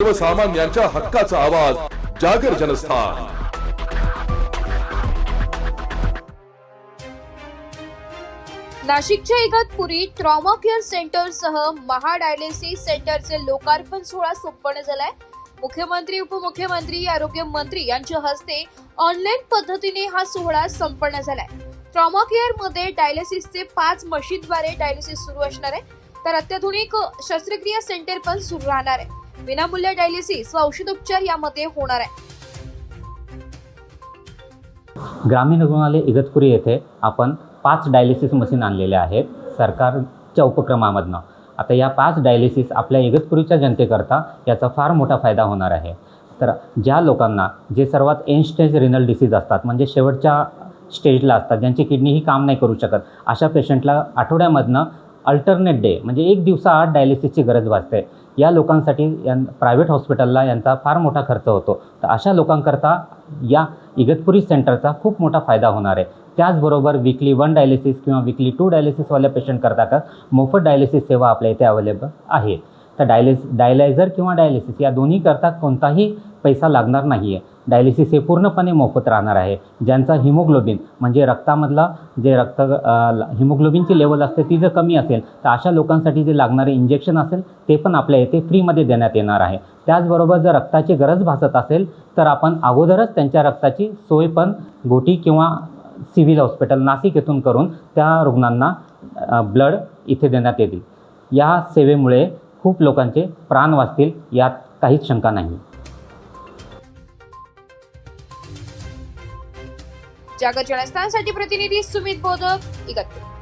सर्वसामान्यांच्या हक्काचा आवाज जागर जनस्थान। नाशिकच्या इगतपुरी ट्रॉमा केअर सेंटर सह महाडायलिसिस सेंटरचे लोकार्पण सोहळा संपन्न झालाय। मुख्यमंत्री, उपमुख्यमंत्री, आरोग्य मंत्री यांच्या हस्ते ऑनलाईन पद्धतीने हा सोहळा संपन्न झालाय। ट्रॉमा केअर मध्ये डायलिसिसचे 5 मशीनद्वारे डायलिसिस सुरू असणार आहे, तर अत्याधुनिक शस्त्रक्रिया सेंटर पण सुरू राहणार आहे। विनामूल्य डायलिसिस व औषधोपचार यामध्ये होणार आहे। ग्रामीण रुग्णालय इगतपुरी येथे आपण 5 डायलिसिस मशीन आणलेले आहेत सरकारच्या उपक्रमामधनं। आता या 5 डायलिसिस आपल्या इगतपुरीच्या जनतेकरता याचा फार मोठा फायदा होणार आहे। तर ज्या लोकांना जे सर्वात एंड स्टेज रिनल डिसीज असतात, म्हणजे शेवटच्या स्टेजला असतात, ज्यांची किडनीही काम नाही करू शकत, अशा पेशंटला आठवड्यामधनं अल्टरनेट डे म्हणजे एक दिवसाआड डायलिसिसची गरज भासते। या लोकांसाठी प्रायव्हेट हॉस्पिटलला यांचा फार मोठा खर्च होतो। तर अशा लोकांकरता या इगतपुरी सेंटरचा खूप मोठा फायदा होणार आहे। त्याचबरोबर वीकली 1 डायलिसिस किंवा वीकली 2 डायलिसिसवाल्या पेशंट करता मोफत डायलिसिस सेवा आपल्या इथे अवेलेबल आहे। तर डायलायझर किंवा डायलिसिस या दोन्ही करता कोणताही पैसा लागणार नाही आहे। डायलिसिस हे पूर्णपणे मोफत राहणार आहे। ज्यांचा हिमोग्लोबिन म्हणजे रक्तामधला जे हिमोग्लोबिनची लेवल असते ती जर कमी असेल तर अशा लोकांसाठी जे लागणारे इंजेक्शन असेल ते पण आपल्या इथे फ्रीमध्ये देण्यात येणार आहे। त्याचबरोबर जर रक्ताची गरज भासत असेल तर आपण अगोदरच त्यांच्या रक्ताची सोय पण घोटी किंवा सिव्हिल हॉस्पिटल नाशिक येथून करून त्या रुग्णांना ब्लड इथे देण्यात येतील। या सेवेमुळे खूप लोकांचे प्राण वाचतील, यात काहीच शंका नाही। जागर जनस्थानसाठी प्रतिनिधी सुमित बोधक, इगतपुरी।